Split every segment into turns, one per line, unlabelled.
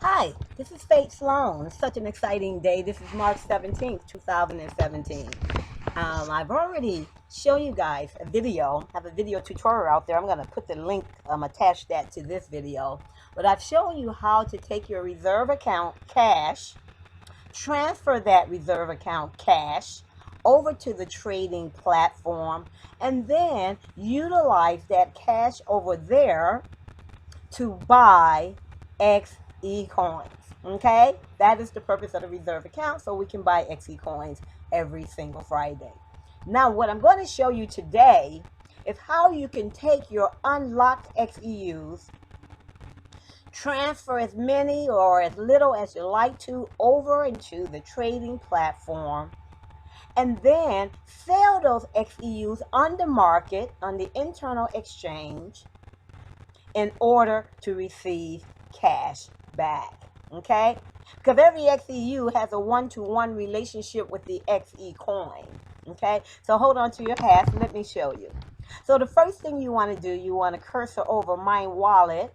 Hi, this is Faith Sloan. It's such an exciting day. This is March 17th, 2017. I've already shown you guys a video, have a video tutorial out there. I'm going to put the link, attach that to this video. But I've shown you how to take your reserve account cash, transfer that reserve account cash over to the trading platform, and then utilize that cash over there to buy XECOINs. Okay, that is the purpose of the reserve account, so we can buy XECOINs every single Friday. Now, what I'm going to show you today is how you can take your unlocked XEUs, transfer as many or as little as you like to over into the trading platform, and then sell those XEUs on the market, on the internal exchange, in order to receive cash back. Okay? Because every XEU has a one-to-one relationship with the XECOIN. Okay? So hold on to your hats. Let me show you. So the first thing you want to do, you want to cursor over My Wallet,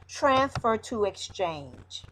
transfer to exchange.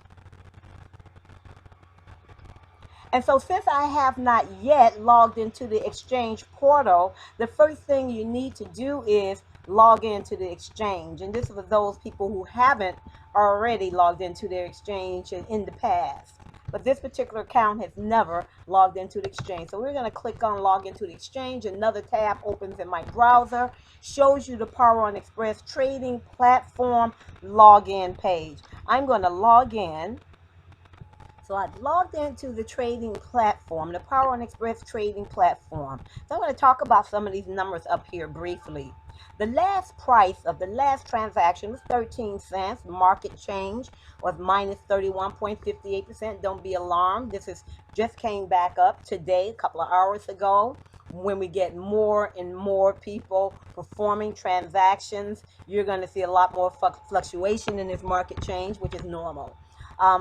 And so since I have not yet logged into the exchange portal, the first thing you need to do is log into the exchange. And this is for those people who haven't already logged into their exchange in the past. But this particular account has never logged into the exchange. So we're going to click on log into the exchange. Another tab opens in my browser, shows you the PowerOn Xpress trading platform login page. I'm going to log in. So I've logged into the trading platform, the PowerOn Xpress trading platform. So I'm going to talk about some of these numbers up here briefly. The last price of the last transaction was 13 cents. Market change was minus 31.58%. Don't be alarmed. This is just came back up today, a couple of hours ago. When we get more and more people performing transactions, you're going to see a lot more fluctuation in this market change, which is normal.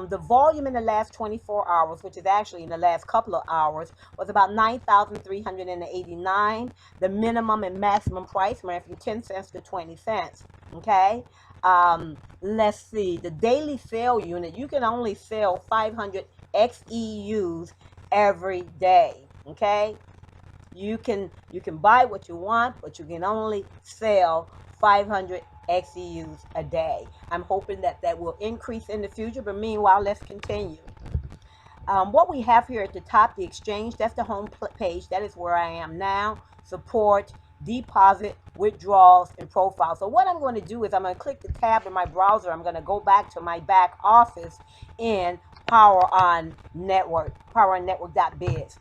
The volume in the last 24 hours, which is actually in the last couple of hours, was about 9,389. The minimum and maximum price ran from 10 cents to 20 cents. Okay. Let's see. The daily sale unit, you can only sell 500 XEUs every day. Okay. You can buy what you want, but you can only sell 500 XEUs a day. I'm hoping that that will increase in the future, but meanwhile, let's continue. What we have here at the top, the exchange, that's the home page. That is where I am now. Support, deposit, withdrawals, and profile. So what I'm going to do is I'm going to click the tab in my browser. I'm going to go back to my back office in PowerOn Network, PowerOnNetwork.biz.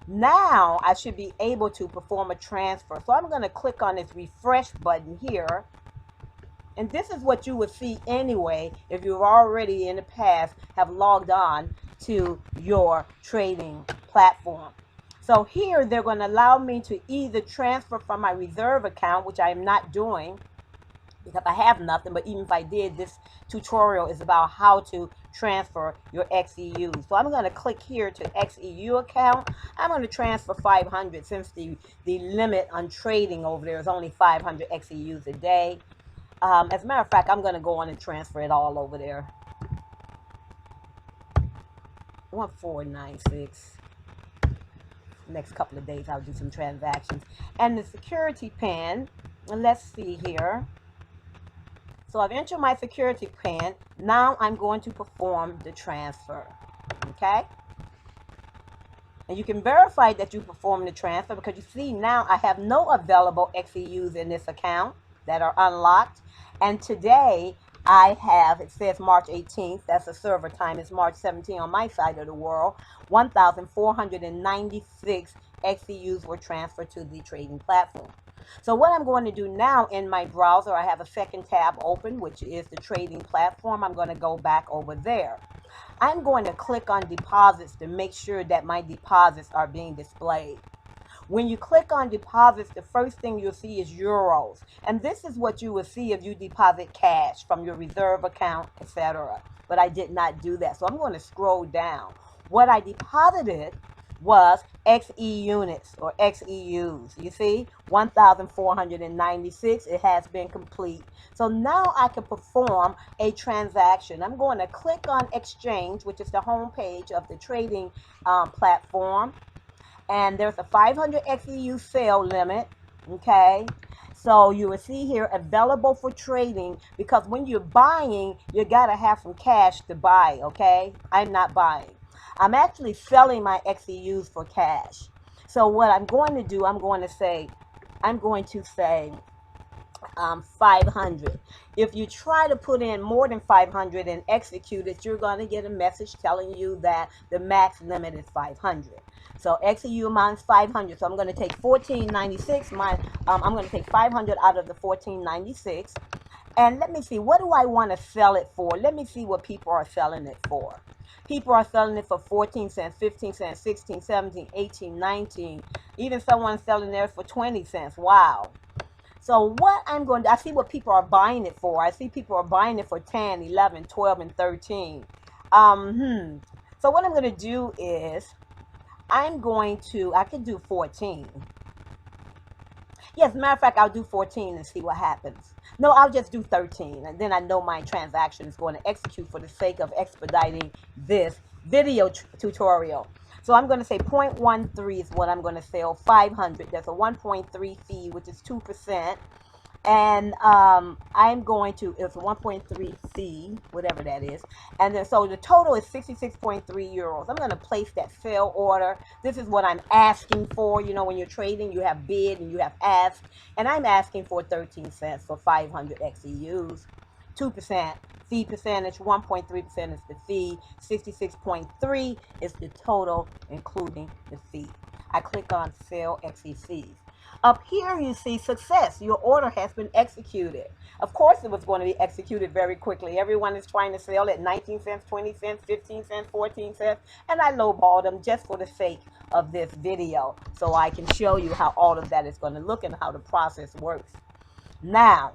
Now I should be able to perform a transfer. So I'm going to click on this refresh button here. And this is what you would see anyway if you've already in the past have logged on to your trading platform. So here they're going to allow me to either transfer from my reserve account, which I am not doing because I have nothing, but even if I did, this tutorial is about how to transfer your XEUs. So I'm going to click here to XEU account. I'm going to transfer 500 since the limit on trading over there is only 500 XEUs a day. As a matter of fact, I'm going to go on and transfer it all over there. 1496. Next couple of days, I'll do some transactions. And the security pin, let's see here. So I've entered my security pin. Now I'm going to perform the transfer. Okay? And you can verify that you performed the transfer because you see now I have no available XEUs in this account that are unlocked. And today I have, it says March 18th, that's the server time, it's March 17th on my side of the world, 1,496 XEUs were transferred to the trading platform. So what I'm going to do now in my browser, I have a second tab open, which is the trading platform. I'm going to go back over there. I'm going to click on deposits to make sure that my deposits are being displayed. When you click on deposits, the first thing you'll see is euros. And this is what you will see if you deposit cash from your reserve account, etc. But I did not do that. So I'm going to scroll down. What I deposited was XE units or XEUs. You see, 1,496. It has been complete. So now I can perform a transaction. I'm going to click on exchange, which is the home page of the trading platform. And there's a 500 XEU sale limit. Okay. So you will see here available for trading, because when you're buying, you got to have some cash to buy. Okay. I'm not buying. I'm actually selling my XEUs for cash. So what I'm going to do, I'm going to say 500. If you try to put in more than 500 and execute it, you're going to get a message telling you that the max limit is 500. So XEU amount is 500. So I'm going to take 1496. I'm going to take 500 out of the 1496. And let me see, what do I want to sell it for? Let me see what people are selling it for. People are selling it for 14 cents, 15 cents, 16, 17, 18, 19. Even someone selling theirs for 20 cents. Wow. So what I'm going to, I see what people are buying it for. I see people are buying it for 10, 11, 12, and 13. So what I'm going to do is, I can do 14. Yes, matter of fact, I'll do 14 and see what happens. No, I'll just do 13. And then I know my transaction is going to execute for the sake of expediting this video tutorial. So I'm going to say 0.13 is what I'm going to sell, 500. There's a 1.3 fee, which is 2%. And I'm going to, it's 1.3 fee, whatever that is. And then, so the total is 66.3 euros. I'm going to place that sale order. This is what I'm asking for. You know, when you're trading, you have bid and you have ask. And I'm asking for 13 cents for 500 XEUs. 2% fee percentage, 1.3% is the fee, 66.3 is the total, including the fee. I click on sell XECs. Up here you see success. Your order has been executed. Of course it was going to be executed very quickly. Everyone is trying to sell at 19 cents, 20 cents, 15 cents, 14 cents. And I lowballed them just for the sake of this video, so I can show you how all of that is going to look and how the process works. Now,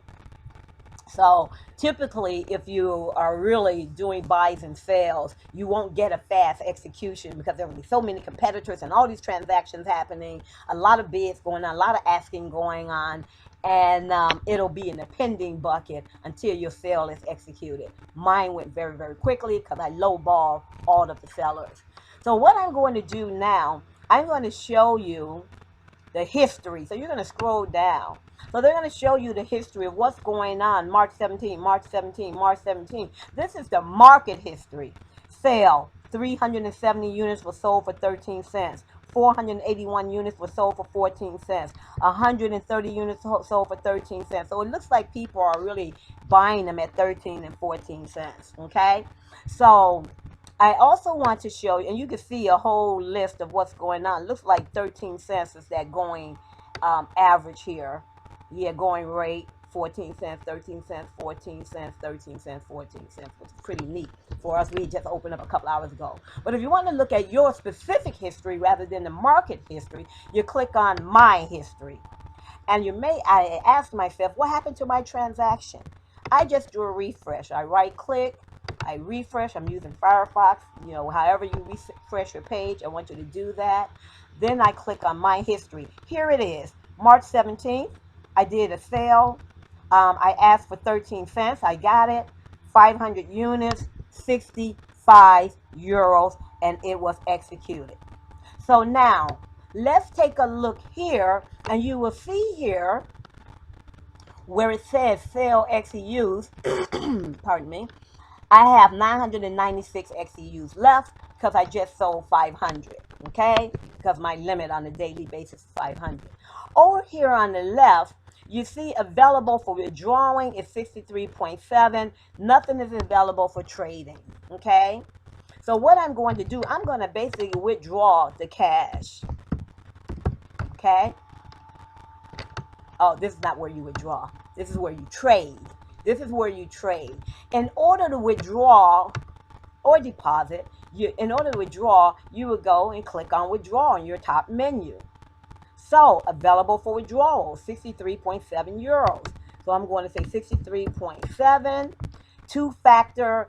so typically, if you are really doing buys and sales, you won't get a fast execution because there will be so many competitors and all these transactions happening, a lot of bids going on, a lot of asking going on, and it'll be in the pending bucket until your sale is executed. Mine went very, very quickly because I lowballed all of the sellers. So what I'm going to do now, I'm going to show you the history. So you're going to scroll down. So they're going to show you the history of what's going on. March 17, March 17, March 17. This is the market history. Sale, 370 units were sold for 13 cents. 481 units were sold for 14 cents. 130 units sold for 13 cents. So it looks like people are really buying them at 13 and 14 cents. Okay? So I also want to show you, and you can see a whole list of what's going on. It looks like 13 cents is that going average here. Yeah, going rate, 14 cents, 13 cents, 14 cents, 13 cents, 14 cents, which is pretty neat for us. We just opened up a couple hours ago. But if you want to look at your specific history rather than the market history, you click on my history. And I asked myself, what happened to my transaction? I just do a refresh. I right click, I refresh. I'm using Firefox. You know, however you refresh your page, I want you to do that. Then I click on my history. Here it is, March 17th. I did a sale. I asked for 13 cents. I got it. 500 units, 65 euros, and it was executed. So now, let's take a look here, and you will see here where it says sell XEUs. Pardon me. I have 996 XEUs left because I just sold 500, okay? Because my limit on a daily basis is 500. Over here on the left, you see available for withdrawing is 63.7. Nothing is available for trading, okay? So what I'm going to do, I'm going to basically withdraw the cash, okay? Oh, this is not where you withdraw. This is where you trade. This is where you trade. In order to withdraw or deposit, in order to withdraw, you would go and click on withdraw in your top menu. So, available for withdrawal, 63.7 euros. So I'm going to say 63.7. Two-factor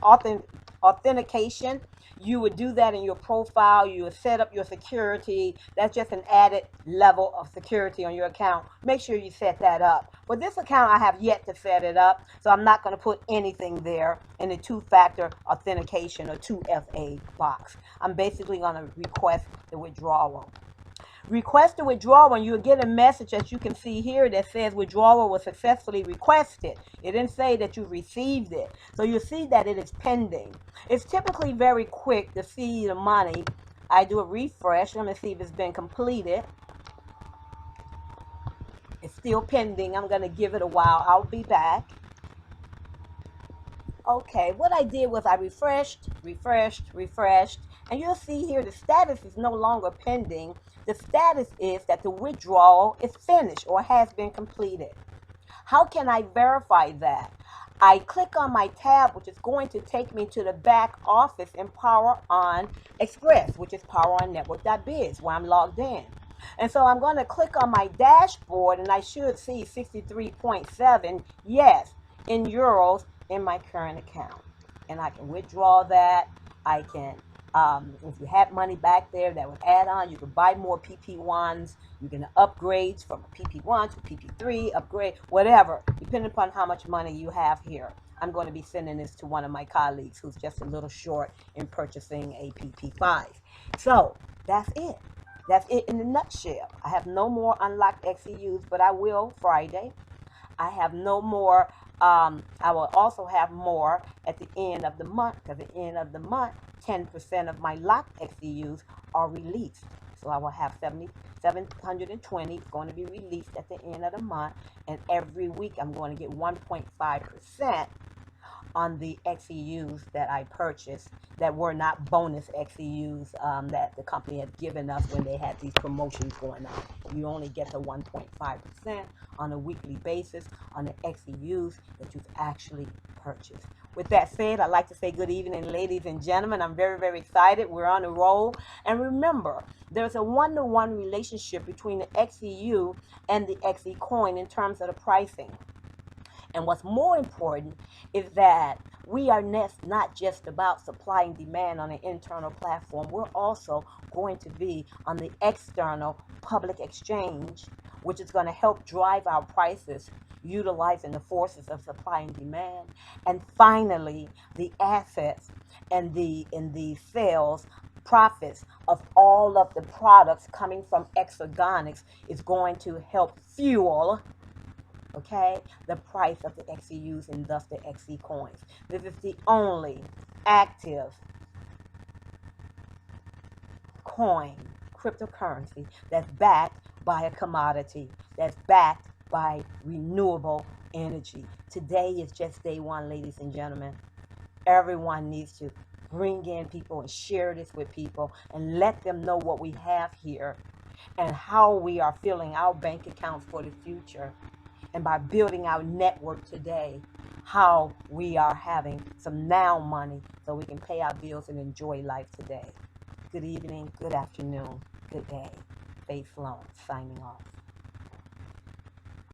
authentication authentication, you would do that in your profile. You would set up your security. That's just an added level of security on your account. Make sure you set that up. With this account, I have yet to set it up, so I'm not going to put anything there in the two-factor authentication or 2FA box. I'm basically going to request the withdrawal. Request a withdrawal, and you'll get a message, as you can see here, that says withdrawal was successfully requested. It didn't say that you received it. So you'll see that it is pending. It's typically very quick to see the money. I do a refresh. Let me see if it's been completed. It's still pending. I'm going to give it a while. I'll be back. Okay, what I did was I refreshed, and you'll see here the status is no longer pending. The status is that the withdrawal is finished or has been completed. How can I verify that? I click on my tab, which is going to take me to the back office in PowerOn Xpress, which is poweronnetwork.biz, where I'm logged in. And so I'm going to click on my dashboard, and I should see 63.7, yes, in euros in my current account. And I can withdraw that. I can, if you had money back there that would add on, you could buy more PP1s. You can upgrade from PP1 to PP3, upgrade, whatever, depending upon how much money you have here. I'm going to be sending this to one of my colleagues who's just a little short in purchasing a PP5. So that's it. That's it in a nutshell. I have no more unlocked XEUs, but I will Friday. I have no more. I will also have more at the end of the month, because at the end of the month, 10% of my locked XEUs are released. So I will have 720 going to be released at the end of the month, and every week I'm going to get 1.5% on the XEUs that I purchased that were not bonus XEUs that the company had given us when they had these promotions going on. You only get the 1.5% on a weekly basis on the XEUs that you've actually purchased. With that said, I'd like to say good evening, ladies and gentlemen. I'm very, very excited. We're on a roll. And remember, there's a one-to-one relationship between the XEU and the XECOIN in terms of the pricing. And what's more important is that we are not just about supply and demand on an internal platform. We're also going to be on the external public exchange, which is going to help drive our prices, utilizing the forces of supply and demand. And finally, the assets and the sales profits of all of the products coming from exergonix is going to help fuel, okay, the price of the XEUs and thus the XECOINs. This is the only active coin, cryptocurrency, that's backed by a commodity, that's backed by renewable energy. Today is just day one, ladies and gentlemen. Everyone needs to bring in people and share this with people and let them know what we have here and how we are filling our bank accounts for the future. And by building our network today, how we are having some now money so we can pay our bills and enjoy life today. Good evening, good afternoon, good day. Faith Sloan, signing off.